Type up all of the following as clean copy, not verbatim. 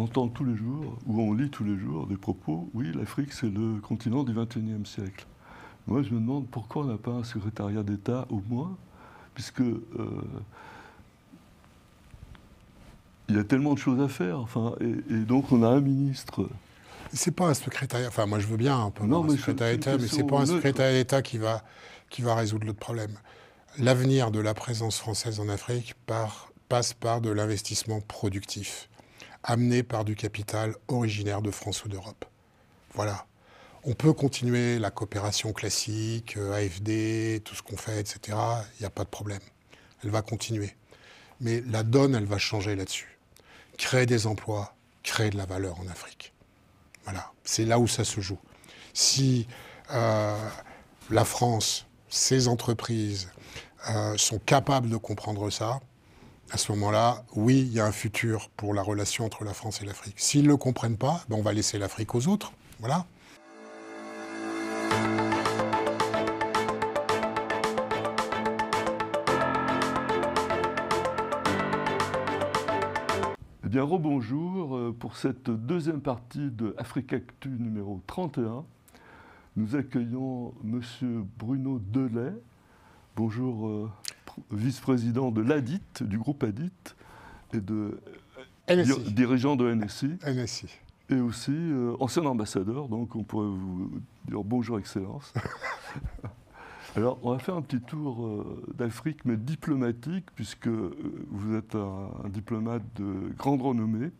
entend tous les jours, ou on lit tous les jours, des propos, oui, l'Afrique, c'est le continent du XXIe siècle. Moi, je me demande pourquoi on n'a pas un secrétariat d'État au moins, puisque il y a tellement de choses à faire, enfin, et donc on a un ministre. C'est pas un secrétariat, enfin moi je veux bien un peu Non, un mais secrétariat d'État, mais c'est pas un secrétariat d'État qui va résoudre le problème. L'avenir de la présence française en Afrique passe par de l'investissement productif, amené par du capital originaire de France ou d'Europe. Voilà. On peut continuer la coopération classique, AFD, tout ce qu'on fait, etc. Il n'y a pas de problème. Elle va continuer. Mais la donne, elle va changer là-dessus. Créer des emplois, créer de la valeur en Afrique. Voilà. C'est là où ça se joue. Si la France, ses entreprises sont capables de comprendre ça, à ce moment-là, oui, il y a un futur pour la relation entre la France et l'Afrique. S'ils ne le comprennent pas, ben on va laisser l'Afrique aux autres. Voilà. Eh bien, rebonjour. Pour cette deuxième partie de Africactu numéro 31, nous accueillons M. Bruno Delay. Bonjour, vice-président de l'ADIT, du groupe ADIT, et dirigeant de NSI. NSI. Et aussi ancien ambassadeur, donc on pourrait vous dire bonjour Excellence. Alors, on va faire un petit tour d'Afrique, mais diplomatique, puisque vous êtes un diplomate de grande renommée.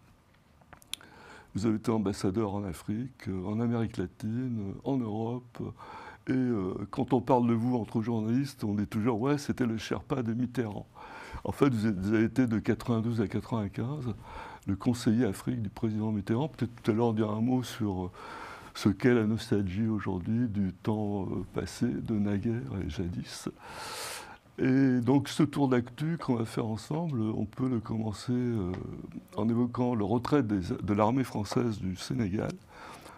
Vous avez été ambassadeur en Afrique, en Amérique latine, en Europe. Et quand on parle de vous entre journalistes, on dit toujours « ouais, c'était le Sherpa de Mitterrand ». En fait, vous avez été de 92 à 95 le conseiller Afrique du président Mitterrand. Peut-être tout à l'heure dire un mot sur ce qu'est la nostalgie aujourd'hui du temps passé, de naguère et jadis. Et donc ce tour d'actu qu'on va faire ensemble, on peut le commencer en évoquant le retrait de l'armée française du Sénégal.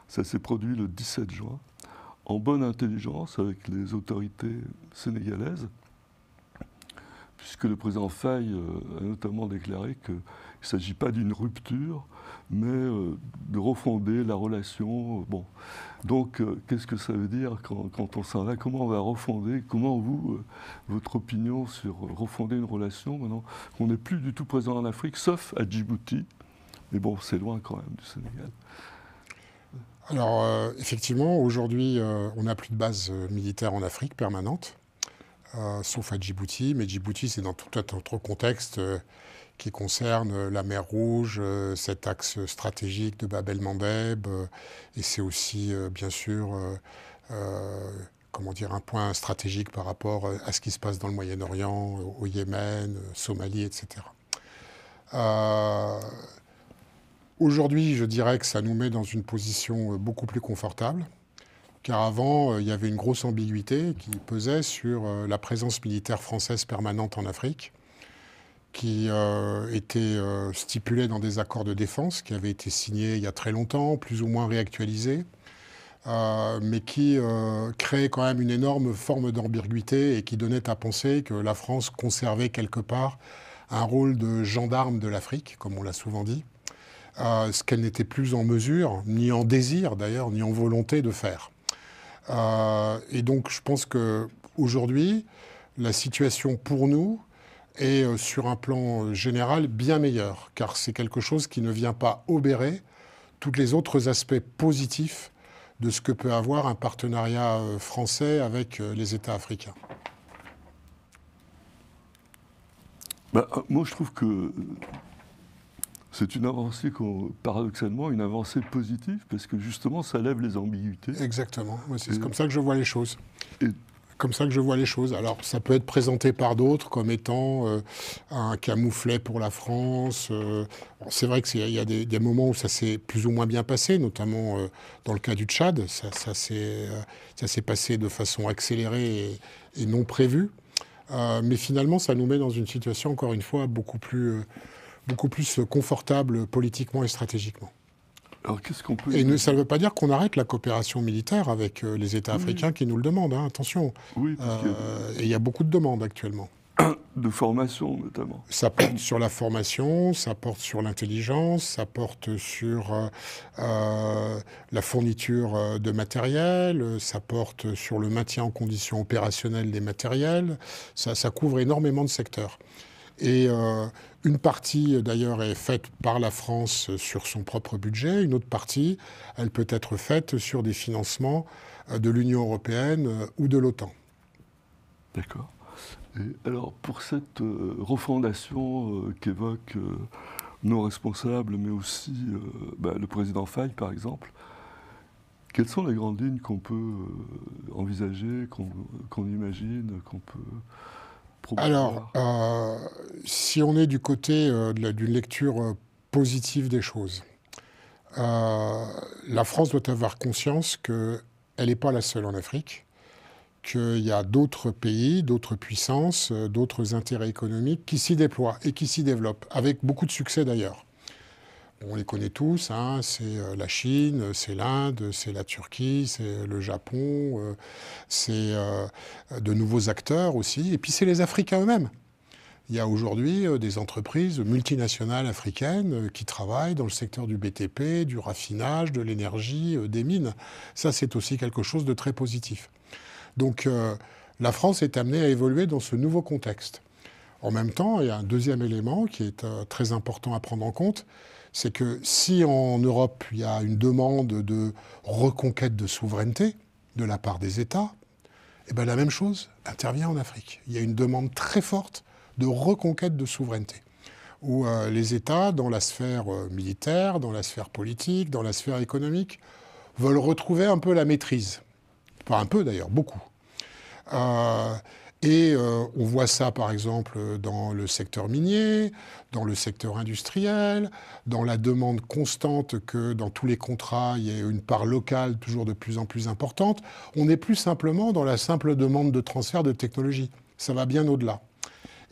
Ça s'est produit le 17 juin, en bonne intelligence avec les autorités sénégalaises, puisque le président Faye a notamment déclaré qu'il ne s'agit pas d'une rupture, mais de refonder la relation. Bon. Donc, qu'est-ce que ça veut dire quand on s'en va? Comment on va refonder? Comment vous, votre opinion sur refonder une relation, maintenant qu'on n'est plus du tout présent en Afrique, sauf à Djibouti, mais bon, c'est loin quand même du Sénégal. Alors, effectivement, aujourd'hui, on n'a plus de base militaire en Afrique permanente, sauf à Djibouti. Mais Djibouti, c'est dans tout un autre contexte qui concerne la mer Rouge, cet axe stratégique de Bab el-Mandeb, et c'est aussi, bien sûr, comment dire, un point stratégique par rapport à ce qui se passe dans le Moyen-Orient, au Yémen, Somalie, etc. Aujourd'hui, je dirais que ça nous met dans une position beaucoup plus confortable, car avant, il y avait une grosse ambiguïté qui pesait sur la présence militaire française permanente en Afrique, qui était stipulée dans des accords de défense qui avaient été signés il y a très longtemps, plus ou moins réactualisés, mais qui créait quand même une énorme forme d'ambiguïté et qui donnait à penser que la France conservait quelque part un rôle de gendarme de l'Afrique, comme on l'a souvent dit, ce qu'elle n'était plus en mesure, ni en désir d'ailleurs, ni en volonté de faire. Et donc je pense qu'aujourd'hui, la situation pour nous est sur un plan général bien meilleure, car c'est quelque chose qui ne vient pas obérer tous les autres aspects positifs de ce que peut avoir un partenariat français avec les États africains. Moi, je trouve que c'est une avancée, paradoxalement, une avancée positive, parce que justement, ça lève les ambiguïtés. Exactement. C'est comme ça que je vois les choses. Comme ça que je vois les choses. Alors, ça peut être présenté par d'autres comme étant un camouflet pour la France. C'est vrai qu'il y a des moments où ça s'est plus ou moins bien passé, notamment dans le cas du Tchad. Ça s'est passé de façon accélérée et non prévue. Mais finalement, ça nous met dans une situation, encore une fois, beaucoup plus confortable politiquement et stratégiquement. Alors, qu'est-ce qu'on peut... Et ça ne veut pas dire qu'on arrête la coopération militaire avec les États africains qui nous le demandent, hein, attention. Oui, et il y a beaucoup de demandes actuellement. De formation, notamment. Ça porte sur la formation, ça porte sur l'intelligence, ça porte sur la fourniture de matériel, ça porte sur le maintien en condition opérationnelle des matériels. Ça couvre énormément de secteurs. Et une partie, d'ailleurs, est faite par la France sur son propre budget. Une autre partie, elle peut être faite sur des financements de l'Union européenne ou de l'OTAN. D'accord. Et alors, pour cette refondation qu'évoque nos responsables, mais aussi le président Faye, par exemple, quelles sont les grandes lignes qu'on peut envisager, qu'on imagine, qu'on peut promouvoir? Alors, si on est du côté d'une lecture positive des choses, la France doit avoir conscience qu'elle n'est pas la seule en Afrique, qu'il y a d'autres pays, d'autres puissances, d'autres intérêts économiques qui s'y déploient et qui s'y développent, avec beaucoup de succès d'ailleurs. On les connaît tous, hein, c'est la Chine, c'est l'Inde, c'est la Turquie, c'est le Japon, c'est de nouveaux acteurs aussi, et puis c'est les Africains eux-mêmes. Il y a aujourd'hui des entreprises multinationales africaines qui travaillent dans le secteur du BTP, du raffinage, de l'énergie, des mines. Ça, c'est aussi quelque chose de très positif. Donc la France est amenée à évoluer dans ce nouveau contexte. En même temps, il y a un deuxième élément qui est très important à prendre en compte, c'est que si en Europe, il y a une demande de reconquête de souveraineté de la part des États, eh bien, la même chose intervient en Afrique. Il y a une demande très forte de reconquête de souveraineté, où les États, dans la sphère militaire, dans la sphère politique, dans la sphère économique, veulent retrouver un peu la maîtrise. Pas un peu d'ailleurs, beaucoup. On voit ça par exemple dans le secteur minier, dans le secteur industriel, dans la demande constante que dans tous les contrats, il y ait une part locale toujours de plus en plus importante. On n'est plus simplement dans la simple demande de transfert de technologie. Ça va bien au-delà.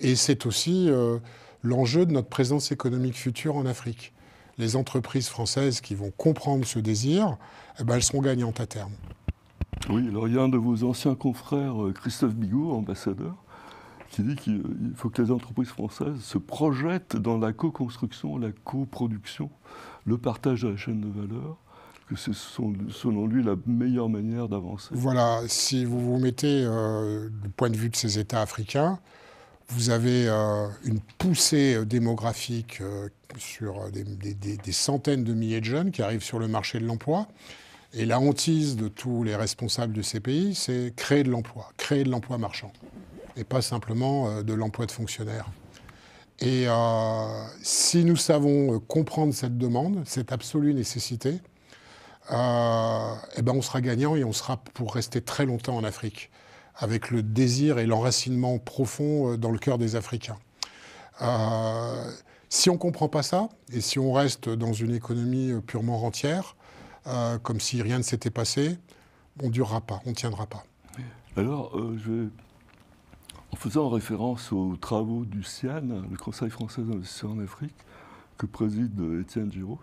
Et c'est aussi l'enjeu de notre présence économique future en Afrique. Les entreprises françaises qui vont comprendre ce désir, elles seront gagnantes à terme. Oui, alors il y a un de vos anciens confrères, Christophe Bigot, ambassadeur, qui dit qu'il faut que les entreprises françaises se projettent dans la co-construction, la coproduction, le partage de la chaîne de valeur, que c'est selon lui la meilleure manière d'avancer. Voilà, si vous vous mettez du point de vue de ces États africains, vous avez une poussée démographique sur des centaines de milliers de jeunes qui arrivent sur le marché de l'emploi. Et la hantise de tous les responsables de ces pays, c'est créer de l'emploi marchand, et pas simplement de l'emploi de fonctionnaires. Et si nous savons comprendre cette demande, cette absolue nécessité, on sera gagnant et on sera pour rester très longtemps en Afrique, avec le désir et l'enracinement profond dans le cœur des Africains. Si on ne comprend pas ça, et si on reste dans une économie purement rentière, comme si rien ne s'était passé, on ne durera pas, on ne tiendra pas. Alors, en faisant référence aux travaux du CIAN, le Conseil français d'investissement en Afrique, que préside Étienne Giraud,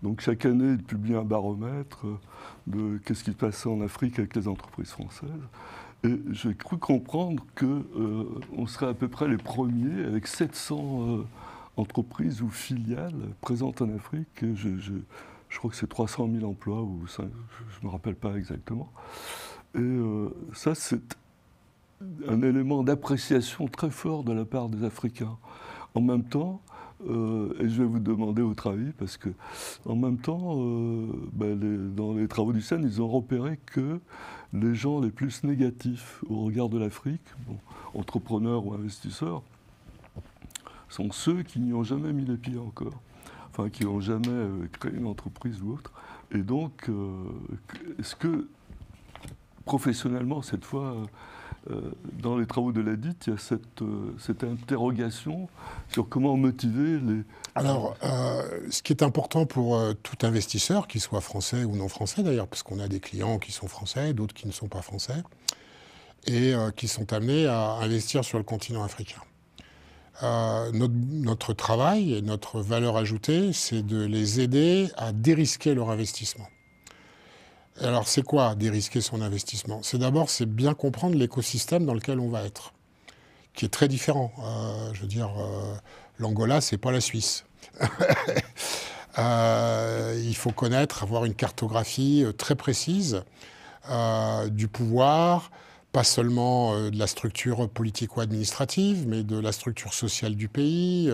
donc chaque année, il publie un baromètre de qu'est-ce qui se passe en Afrique avec les entreprises françaises. Et j'ai cru comprendre qu'on serait à peu près les premiers, avec 700 entreprises ou filiales présentes en Afrique. Je crois que c'est 300 000 emplois, ou ça, je ne me rappelle pas exactement. Et ça, c'est un élément d'appréciation très fort de la part des Africains. En même temps, et je vais vous demander votre avis, parce que en même temps, dans les travaux du CEN, ils ont repéré que les gens les plus négatifs au regard de l'Afrique, entrepreneurs ou investisseurs, sont ceux qui n'y ont jamais mis les pieds encore. Enfin, qui n'ont jamais créé une entreprise ou autre. Et donc, est-ce que, professionnellement, cette fois, dans les travaux de l'ADIT, il y a cette interrogation sur comment motiver les... Alors, ce qui est important pour tout investisseur, qu'il soit français ou non français d'ailleurs, parce qu'on a des clients qui sont français, d'autres qui ne sont pas français, et qui sont amenés à investir sur le continent africain. Notre travail et notre valeur ajoutée, c'est de les aider à dérisquer leur investissement. Alors, c'est quoi dérisquer son investissement? C'est d'abord, c'est bien comprendre l'écosystème dans lequel on va être. qui est très différent. Je veux dire, l'Angola, c'est pas la Suisse. Il faut connaître, avoir une cartographie très précise du pouvoir, pas seulement de la structure politico-administrative, mais de la structure sociale du pays,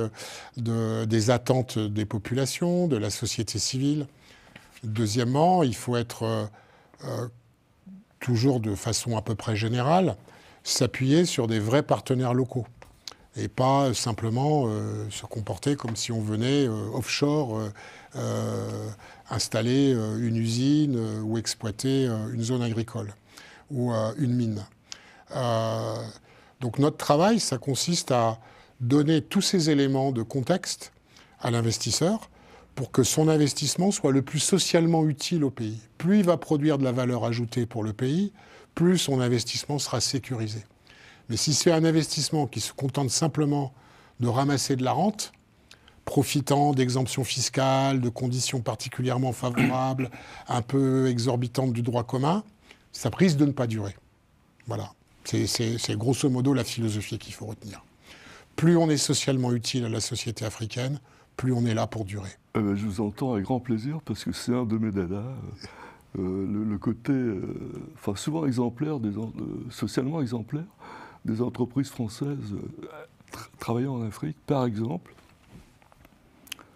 des attentes des populations, de la société civile. Deuxièmement, il faut être toujours de façon à peu près générale, s'appuyer sur des vrais partenaires locaux et pas simplement se comporter comme si on venait offshore installer une usine ou exploiter une zone agricole ou une mine. Donc notre travail, ça consiste à donner tous ces éléments de contexte à l'investisseur pour que son investissement soit le plus socialement utile au pays. Plus il va produire de la valeur ajoutée pour le pays, plus son investissement sera sécurisé. Mais si c'est un investissement qui se contente simplement de ramasser de la rente, profitant d'exemptions fiscales, de conditions particulièrement favorables, un peu exorbitantes du droit commun, ça risque de ne pas durer. Voilà. C'est grosso modo la philosophie qu'il faut retenir. Plus on est socialement utile à la société africaine, plus on est là pour durer. Je vous entends avec grand plaisir parce que c'est un de mes dadas. Le côté, souvent exemplaire, socialement exemplaire, des entreprises françaises travaillant en Afrique. Par exemple,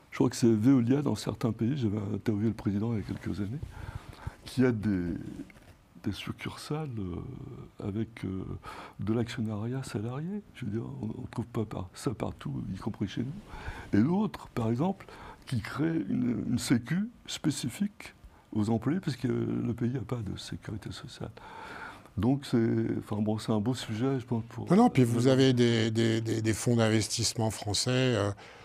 je crois que c'est Veolia dans certains pays, j'avais interviewé le président il y a quelques années, qui a des succursales avec de l'actionnariat salarié. Je veux dire, on ne trouve pas ça partout, y compris chez nous. Et l'autre, par exemple, qui crée une sécu spécifique aux employés, parce que le pays n'a pas de sécurité sociale. Donc c'est un beau sujet, je pense. Non, puis vous avez des fonds d'investissement français.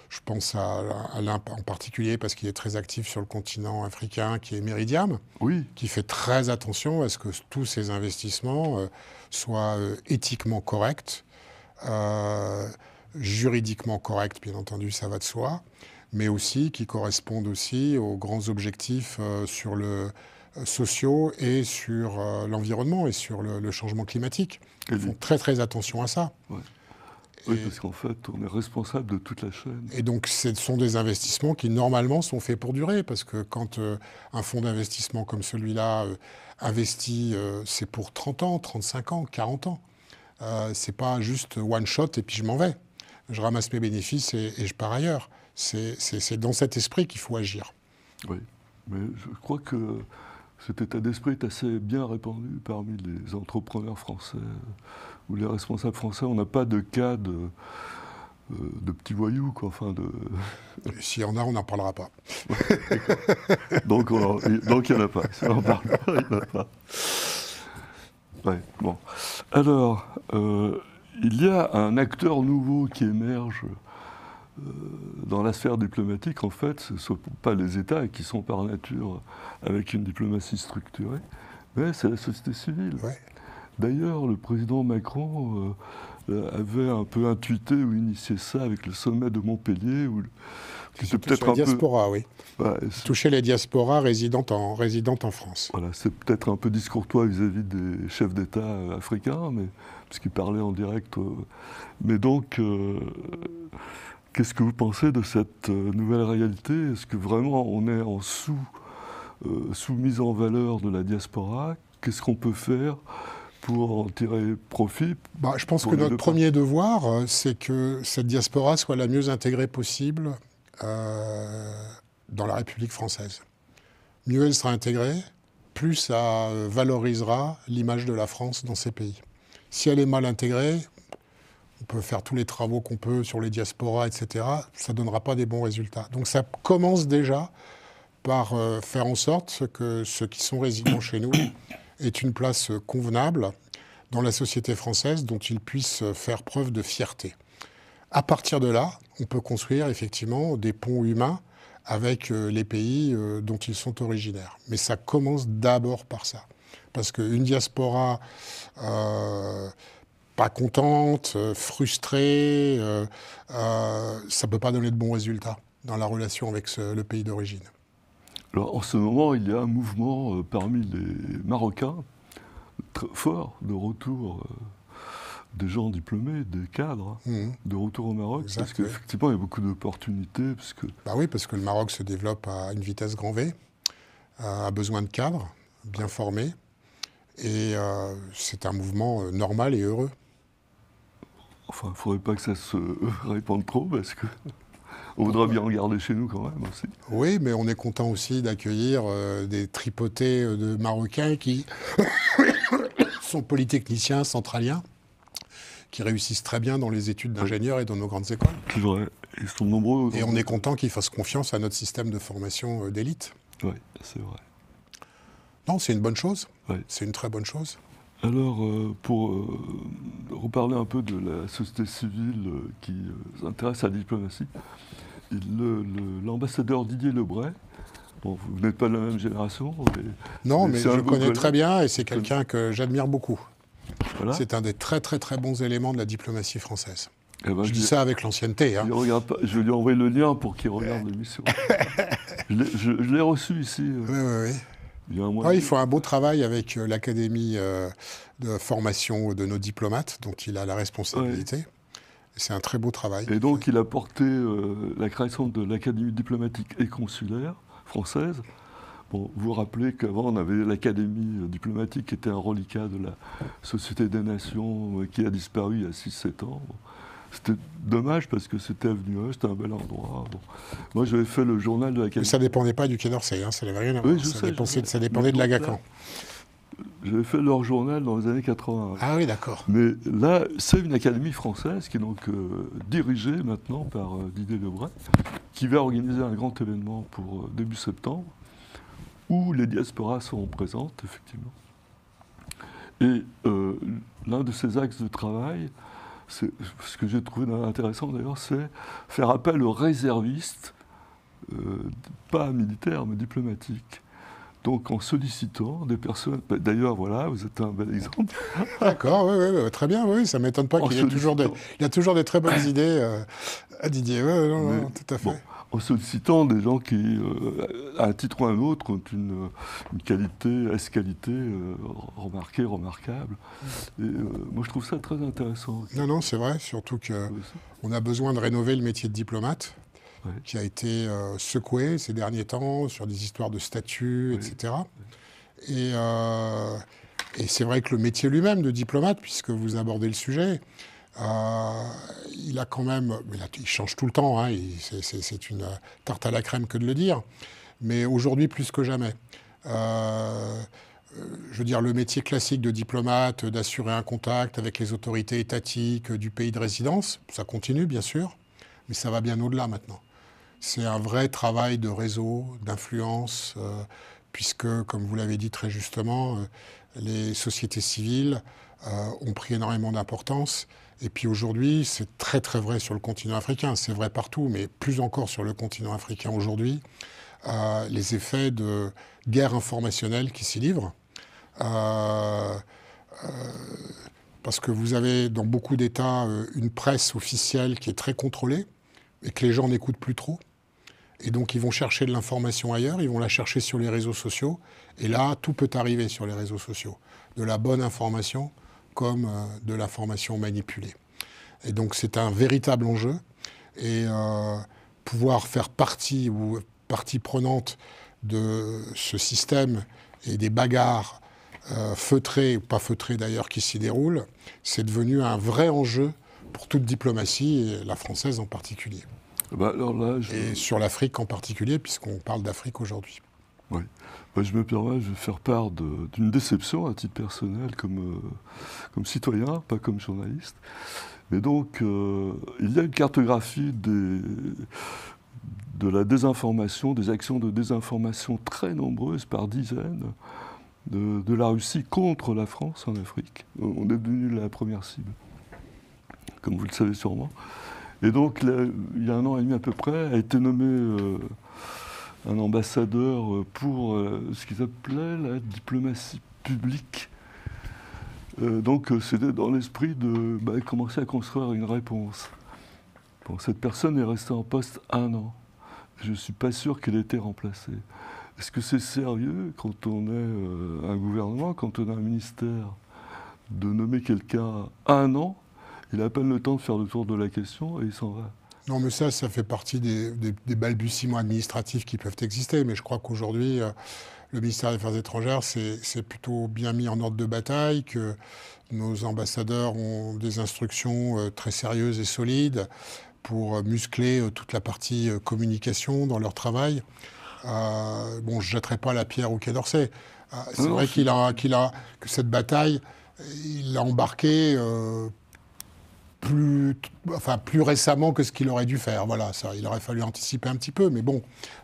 Je pense à l'un en particulier parce qu'il est très actif sur le continent africain, qui est Meridiam, oui, qui fait très attention à ce que tous ces investissements soient éthiquement corrects, juridiquement corrects, bien entendu, ça va de soi, mais aussi qui correspondent aussi aux grands objectifs sur sociaux et sur l'environnement et sur le changement climatique. Ils font très très attention à ça. Ouais. Oui, parce qu'en fait, on est responsable de toute la chaîne. Et donc, ce sont des investissements qui, normalement, sont faits pour durer. Parce que quand un fonds d'investissement comme celui-là investit, c'est pour 30 ans, 35 ans, 40 ans. C'est pas juste one shot et puis je m'en vais. Je ramasse mes bénéfices et je pars ailleurs. C'est dans cet esprit qu'il faut agir. Oui, mais je crois que cet état d'esprit est assez bien répandu parmi les entrepreneurs français ou les responsables français. On n'a pas de cas de petits voyous, quoi. S'il y en a, on n'en parlera pas. Donc il n'y en a pas. Si on en parle pas, il n'y en a pas. Ouais, bon. Alors, il y a un acteur nouveau qui émerge dans la sphère diplomatique. En fait, ce ne sont pas les États qui sont par nature avec une diplomatie structurée, mais c'est la société civile. Ouais. D'ailleurs, le président Macron avait un peu intuité ou initié ça avec le sommet de Montpellier. C'est peut-être la diaspora, oui. Ouais, toucher les diasporas résidentes en France. Voilà, c'est peut-être un peu discourtois vis-à-vis des chefs d'État africains, puisqu'il parlait en direct. Mais donc, qu'est-ce que vous pensez de cette nouvelle réalité? Est-ce que vraiment on est en sous-mise en valeur de la diaspora? Qu'est-ce qu'on peut faire pour en tirer profit? Je pense que notre premier devoir, c'est que cette diaspora soit la mieux intégrée possible dans la République française. Mieux elle sera intégrée, plus ça valorisera l'image de la France dans ces pays. Si elle est mal intégrée, on peut faire tous les travaux qu'on peut sur les diasporas, etc. Ça ne donnera pas des bons résultats. Donc ça commence déjà par faire en sorte que ceux qui sont résidents chez nous aient une place convenable dans la société française dont ils puissent faire preuve de fierté. À partir de là, on peut construire effectivement des ponts humains avec les pays dont ils sont originaires. Mais ça commence d'abord par ça. Parce qu'une diaspora pas contente, frustrée, ça ne peut pas donner de bons résultats dans la relation avec le pays d'origine. Alors, en ce moment, il y a un mouvement parmi les Marocains très fort de retour des gens diplômés, des cadres, de retour au Maroc, Exact, parce qu'effectivement, il y a beaucoup d'opportunités. Bah oui, parce que le Maroc se développe à une vitesse grand V, a besoin de cadres bien formés, et c'est un mouvement normal et heureux. Enfin, il ne faudrait pas que ça se répande trop, parce que on voudra bien regarder chez nous quand même aussi. Oui, mais on est content aussi d'accueillir des tripotés de Marocains qui sont polytechniciens, centraliens, qui réussissent très bien dans les études d'ingénieurs et dans nos grandes écoles. C'est vrai, ils sont nombreux. Et on est content qu'ils fassent confiance à notre système de formation d'élite. Oui, c'est vrai. Non, c'est une bonne chose. Ouais. C'est une très bonne chose. Alors, pour reparler un peu de la société civile qui s'intéresse à la diplomatie, l'ambassadeur Didier Lebray, bon, vous n'êtes pas de la même génération. Non, mais je le connais très bien et c'est quelqu'un que j'admire beaucoup. Voilà. C'est un des très très très bons éléments de la diplomatie française. Eh ben, je dis ça avec l'ancienneté. Hein. Je vais lui envoyer le lien pour qu'il regarde l'émission. je l'ai reçu ici. Oui. Il faut un beau travail avec l'Académie de formation de nos diplomates, dont il a la responsabilité. Ouais. C'est un très beau travail. Et donc, il a porté la création de l'Académie diplomatique et consulaire française. Bon, vous vous rappelez qu'avant, on avait l'Académie diplomatique qui était un reliquat de la Société des Nations qui a disparu il y a 6-7 ans. Bon. C'était dommage parce que c'était avenue, c'était un bel endroit. Bon. Moi, j'avais fait le journal de l'Académie. Mais ça ne dépendait pas du Quai d'Orsay, hein, ça n'avait rien à voir. Ça dépendait de l'Agacan. J'avais fait leur journal dans les années 80. Ah oui, d'accord. Mais là, c'est une académie française qui est donc dirigée maintenant par Didier Lebray, qui va organiser un grand événement pour début septembre, où les diasporas seront présentes, effectivement. Et l'un de ses axes de travail, ce que j'ai trouvé intéressant d'ailleurs, c'est faire appel aux réservistes, pas militaires, mais diplomatiques. Donc en sollicitant des personnes, d'ailleurs voilà, vous êtes un bel exemple. D'accord, oui, très bien, oui, ça ne m'étonne pas qu'il y ait toujours des très bonnes idées à Didier, non, tout à fait. Bon, en sollicitant des gens qui, à un titre ou à un autre, ont une qualité, qualité remarquée, remarquable. Et moi je trouve ça très intéressant. Non, c'est vrai, surtout qu'on a besoin de rénover le métier de diplomate. Ouais. Qui a été secoué ces derniers temps sur des histoires de statut, etc. Et c'est vrai que le métier lui-même de diplomate, puisque vous abordez le sujet, il a quand même... il change tout le temps, hein, c'est une tarte à la crème que de le dire, mais aujourd'hui plus que jamais. Je veux dire, le métier classique de diplomate, d'assurer un contact avec les autorités étatiques du pays de résidence, ça continue bien sûr, mais ça va bien au-delà maintenant. C'est un vrai travail de réseau, d'influence, puisque, comme vous l'avez dit très justement, les sociétés civiles ont pris énormément d'importance. Et puis aujourd'hui, c'est très très vrai sur le continent africain, c'est vrai partout, mais plus encore sur le continent africain aujourd'hui, les effets de guerre informationnelle qui s'y livrent. Parce que vous avez dans beaucoup d'États une presse officielle qui est très contrôlée et que les gens n'écoutent plus trop. Et donc, ils vont chercher de l'information ailleurs, ils vont la chercher sur les réseaux sociaux. Et là, tout peut arriver sur les réseaux sociaux. De la bonne information comme de l'information manipulée. Et donc, c'est un véritable enjeu. Et pouvoir faire partie ou partie prenante de ce système et des bagarres feutrées, ou pas feutrées d'ailleurs, qui s'y déroulent, c'est devenu un vrai enjeu pour toute diplomatie, et la française en particulier. Alors là, et sur l'Afrique en particulier, puisqu'on parle d'Afrique aujourd'hui. Oui. Je me permets de faire part d'une déception à titre personnel comme citoyen, pas comme journaliste. Mais donc, il y a une cartographie de la désinformation, des actions de désinformation très nombreuses, par dizaines, de la Russie contre la France en Afrique. On est devenu la première cible, comme vous le savez sûrement. Et donc, là, il y a 1 an et demi à peu près, a été nommé un ambassadeur pour ce qu'ils appelaient la diplomatie publique. Donc, c'était dans l'esprit de commencer à construire une réponse. Bon, cette personne est restée en poste 1 an. Je ne suis pas sûr qu'elle ait été remplacée. Est-ce que c'est sérieux quand on est un gouvernement, quand on a un ministère, de nommer quelqu'un 1 an Il a à peine le temps de faire le tour de la question et il s'en va. Non, mais ça fait partie des balbutiements administratifs qui peuvent exister. Mais je crois qu'aujourd'hui, le ministère des Affaires étrangères s'est plutôt bien mis en ordre de bataille, que nos ambassadeurs ont des instructions très sérieuses et solides pour muscler toute la partie communication dans leur travail. Bon, je ne jetterai pas la pierre au Quai d'Orsay. C'est vrai que cette bataille, il l'a embarqué plus récemment que ce qu'il aurait dû faire. Voilà, ça, il aurait fallu anticiper un petit peu, mais bon,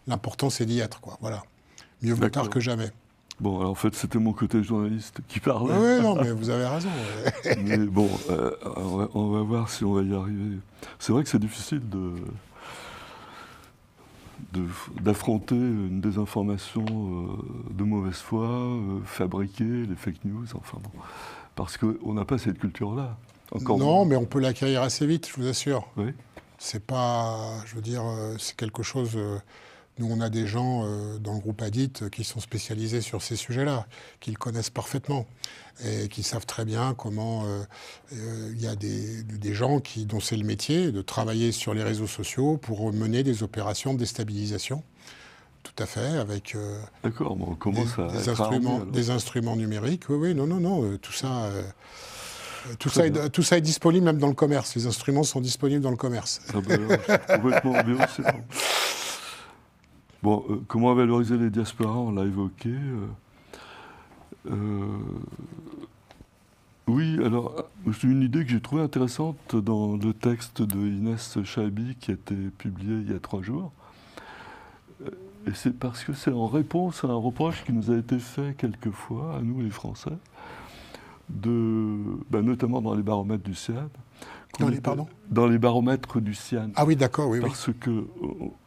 l'important c'est d'y être, quoi. Voilà. Mieux vaut tard que jamais. Bon, alors en fait, c'était mon côté journaliste qui parlait. Oui, non, mais vous avez raison. Mais bon, on va voir si on va y arriver. C'est vrai que c'est difficile d'affronter une désinformation de mauvaise foi, fabriquer les fake news, enfin bon, parce qu'on n'a pas cette culture-là. Non, mais on peut l'acquérir assez vite, je vous assure. Oui. C'est pas, je veux dire, c'est quelque chose. Nous, on a des gens dans le groupe Adit qui sont spécialisés sur ces sujets-là, qui le connaissent parfaitement et qui savent très bien comment il y a des gens dont c'est le métier de travailler sur les réseaux sociaux pour mener des opérations de déstabilisation. Tout à fait, avec d'accord, bon, on commence des instruments numériques. Oui, non, tout ça. Tout ça est disponible même dans le commerce. Les instruments sont disponibles dans le commerce. Ah ben alors, complètement c'est bon. Bon, comment valoriser les diasporas, on l'a évoqué. Oui, alors, c'est une idée que j'ai trouvée intéressante dans le texte de Inès Chaibi qui a été publié il y a 3 jours. Et c'est parce que c'est en réponse à un reproche qui nous a été fait quelquefois, à nous les Français, notamment dans les baromètres du CIAN. Dans les baromètres du CIAN. Ah oui, d'accord, oui. Parce que,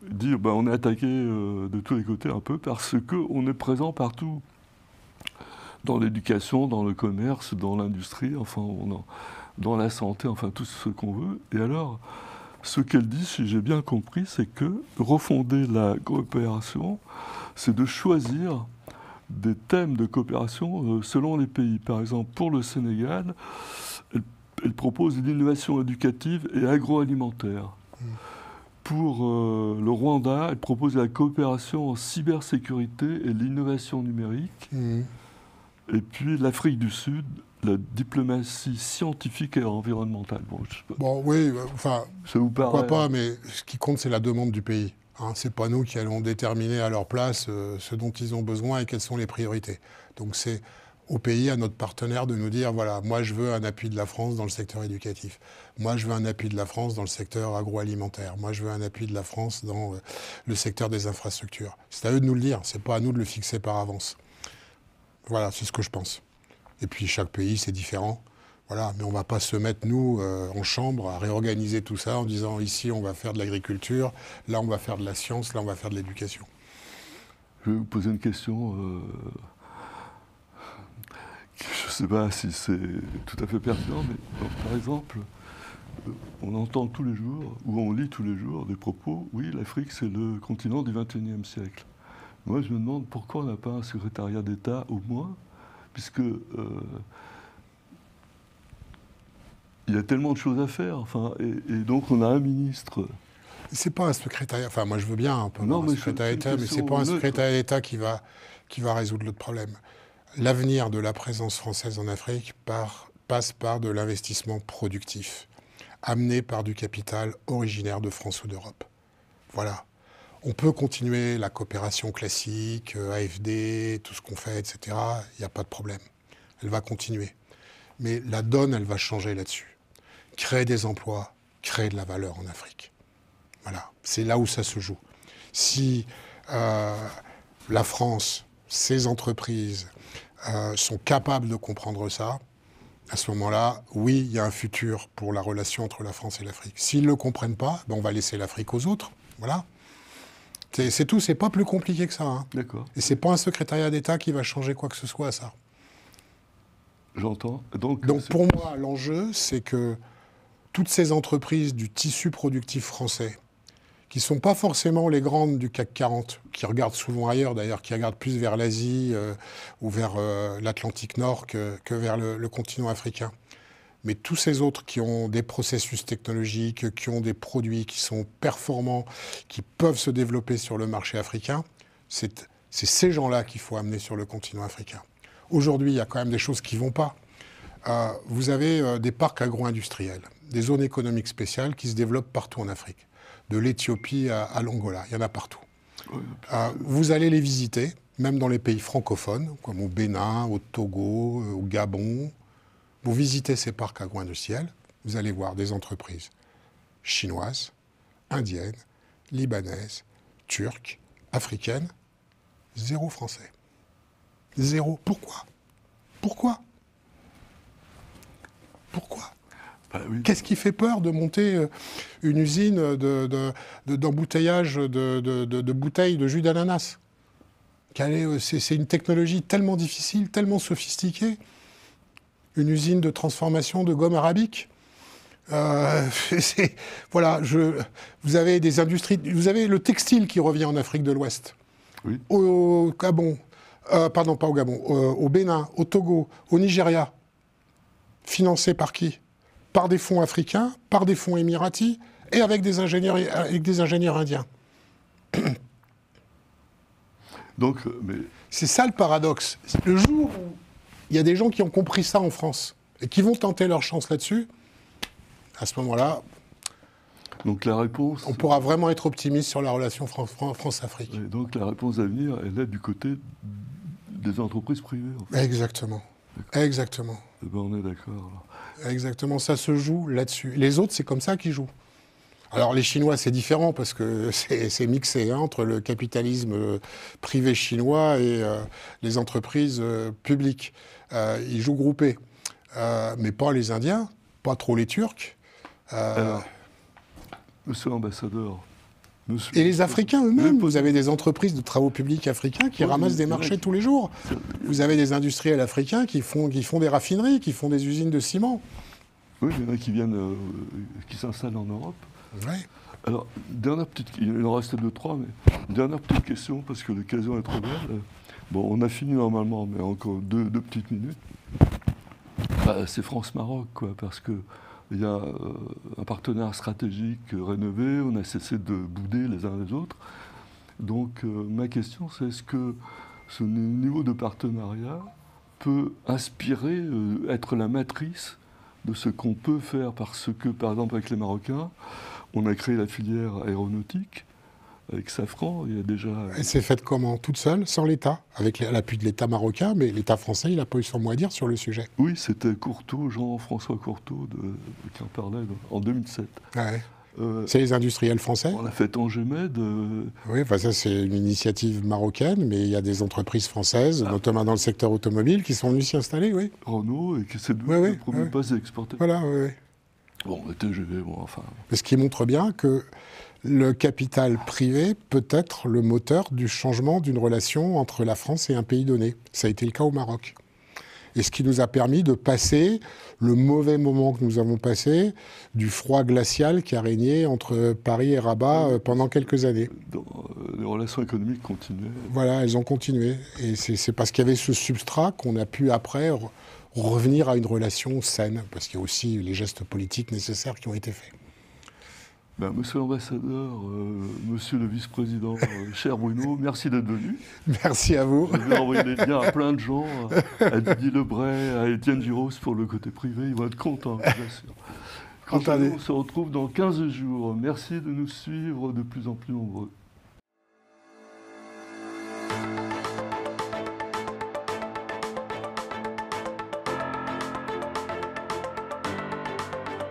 dire, on est attaqué de tous les côtés un peu, parce qu'on est présent partout. Dans l'éducation, dans le commerce, dans l'industrie, enfin, dans la santé, enfin, tout ce qu'on veut. Et alors, ce qu'elle dit, si j'ai bien compris, c'est que refonder la coopération, c'est de choisir des thèmes de coopération selon les pays. Par exemple, pour le Sénégal, elle propose l'innovation éducative et agroalimentaire. Pour le Rwanda, elle propose la coopération en cybersécurité et l'innovation numérique. Et puis l'Afrique du Sud, la diplomatie scientifique et environnementale. Oui, enfin, ça vous paraît... pourquoi pas, mais ce qui compte, c'est la demande du pays. Ce n'est pas nous qui allons déterminer à leur place ce dont ils ont besoin et quelles sont les priorités. Donc c'est au pays, à notre partenaire, de nous dire, voilà, moi je veux un appui de la France dans le secteur éducatif. Moi je veux un appui de la France dans le secteur agroalimentaire. Moi je veux un appui de la France dans le secteur des infrastructures. C'est à eux de nous le dire, c'est pas à nous de le fixer par avance. Voilà, c'est ce que je pense. Et puis chaque pays, c'est différent. Voilà, mais on ne va pas se mettre, nous, en chambre, à réorganiser tout ça en disant ici, on va faire de l'agriculture, là, on va faire de la science, là, on va faire de l'éducation. Je vais vous poser une question. Je ne sais pas si c'est tout à fait pertinent, mais par exemple, on entend tous les jours, ou on lit tous les jours, des propos, oui, l'Afrique, c'est le continent du XXIe siècle. Moi, je me demande pourquoi on n'a pas un secrétariat d'État, au moins, puisque... il y a tellement de choses à faire, enfin, et donc on a un ministre. C'est pas un secrétariat, enfin moi je veux bien un secrétariat d'État, mais c'est pas un secrétariat d'État qui va résoudre le problème. L'avenir de la présence française en Afrique passe par de l'investissement productif, amené par du capital originaire de France ou d'Europe. Voilà. On peut continuer la coopération classique, AFD, tout ce qu'on fait, etc. Il n'y a pas de problème. Elle va continuer. Mais la donne, elle va changer là-dessus. Créer des emplois, créer de la valeur en Afrique. Voilà, c'est là où ça se joue. Si la France, ses entreprises sont capables de comprendre ça, à ce moment-là, oui, il y a un futur pour la relation entre la France et l'Afrique. S'ils ne le comprennent pas, on va laisser l'Afrique aux autres. Voilà. C'est tout, c'est pas plus compliqué que ça. Hein. D'accord. Et c'est pas un secrétariat d'État qui va changer quoi que ce soit à ça. J'entends. Donc pour moi, l'enjeu, c'est que toutes ces entreprises du tissu productif français, qui ne sont pas forcément les grandes du CAC 40, qui regardent souvent ailleurs d'ailleurs, qui regardent plus vers l'Asie ou vers l'Atlantique Nord que vers le continent africain, Mais tous ces autres qui ont des processus technologiques, qui ont des produits qui sont performants, qui peuvent se développer sur le marché africain, c'est ces gens-là qu'il faut amener sur le continent africain. Aujourd'hui, il y a quand même des choses qui ne vont pas. Vous avez des parcs agro-industriels, des zones économiques spéciales qui se développent partout en Afrique, de l'Éthiopie à l'Angola, il y en a partout. Vous allez les visiter, même dans les pays francophones, comme au Bénin, au Togo, au Gabon. Vous visitez ces parcs agro-industriels, vous allez voir des entreprises chinoises, indiennes, libanaises, turques, africaines, zéro français. Zéro. Pourquoi ? Pourquoi ? Oui. Qu'est-ce qui fait peur de monter une usine d'embouteillage de bouteilles de jus d'ananas ? C'est une technologie tellement difficile, tellement sophistiquée. Une usine de transformation de gomme arabique. Voilà, vous avez des industries. Vous avez le textile qui revient en Afrique de l'Ouest. Oui. Au Gabon. Pardon, pas au Gabon. Au Bénin, au Togo, au Nigeria. Financé par qui ? Par des fonds africains, par des fonds émiratis et avec des ingénieurs indiens. Donc, c'est ça le paradoxe. Le jour où il y a des gens qui ont compris ça en France et qui vont tenter leur chance là-dessus, à ce moment-là, donc la réponse, on pourra vraiment être optimiste sur la relation France-Afrique. Donc la réponse à venir, elle est du côté des entreprises privées. En fait. Exactement. Exactement. Eh ben, on est d'accord. Exactement, ça se joue là-dessus. Les autres, c'est comme ça qu'ils jouent. Alors les Chinois, c'est différent parce que c'est mixé entre le capitalisme privé chinois et les entreprises publiques. Ils jouent groupés. Mais pas les Indiens, pas trop les Turcs. Alors, monsieur l'ambassadeur... Et les Africains eux-mêmes, vous avez des entreprises de travaux publics africains qui ramassent des marchés tous les jours. Vous avez des industriels africains qui font des raffineries, qui font des usines de ciment. Oui, il y en a qui viennent, qui s'installent en Europe. Ouais. Alors, il en reste 2-3, mais une dernière petite question, parce que l'occasion est trop belle. Bon, on a fini normalement, mais encore deux petites minutes. C'est France-Maroc, quoi, parce que il y a un partenaire stratégique rénové, on a cessé de bouder les uns les autres. Donc ma question, c'est est-ce que ce niveau de partenariat peut inspirer, être la matrice de ce qu'on peut faire, parce que, par exemple, avec les Marocains, on a créé la filière aéronautique, avec Safran, il y a déjà... Elle s'est faite comment ? Toute seule, sans l'État, avec l'appui de l'État marocain, mais l'État français, il n'a pas eu son mot à dire sur le sujet. Oui, c'était Courteau, Jean-François Courteau, qui en parlait en 2007. Ouais. C'est les industriels français. On a fait Tangemed. Oui, enfin ça c'est une initiative marocaine, mais il y a des entreprises françaises, notamment dans le secteur automobile, qui sont venues s'y installer, oui. Renault, et qui c'est le premier pas exporté. Voilà, oui. Bon, le TGV, bon, enfin... Mais ce qui montre bien que le capital privé peut être le moteur du changement d'une relation entre la France et un pays donné. Ça a été le cas au Maroc. Et ce qui nous a permis de passer le mauvais moment que nous avons passé, du froid glacial qui a régné entre Paris et Rabat pendant quelques années. Les relations économiques continuaient. Voilà, elles ont continué. Et c'est parce qu'il y avait ce substrat qu'on a pu après revenir à une relation saine, parce qu'il y a aussi les gestes politiques nécessaires qui ont été faits. Monsieur l'ambassadeur, monsieur le vice-président, cher Bruno, merci d'être venu. Merci à vous. Je vais envoyer des liens à plein de gens, à Didier Lebray, à Étienne Giros pour le côté privé. Ils vont être contents, bien sûr. Quant à nous, on se retrouve dans 15 jours. Merci de nous suivre de plus en plus nombreux.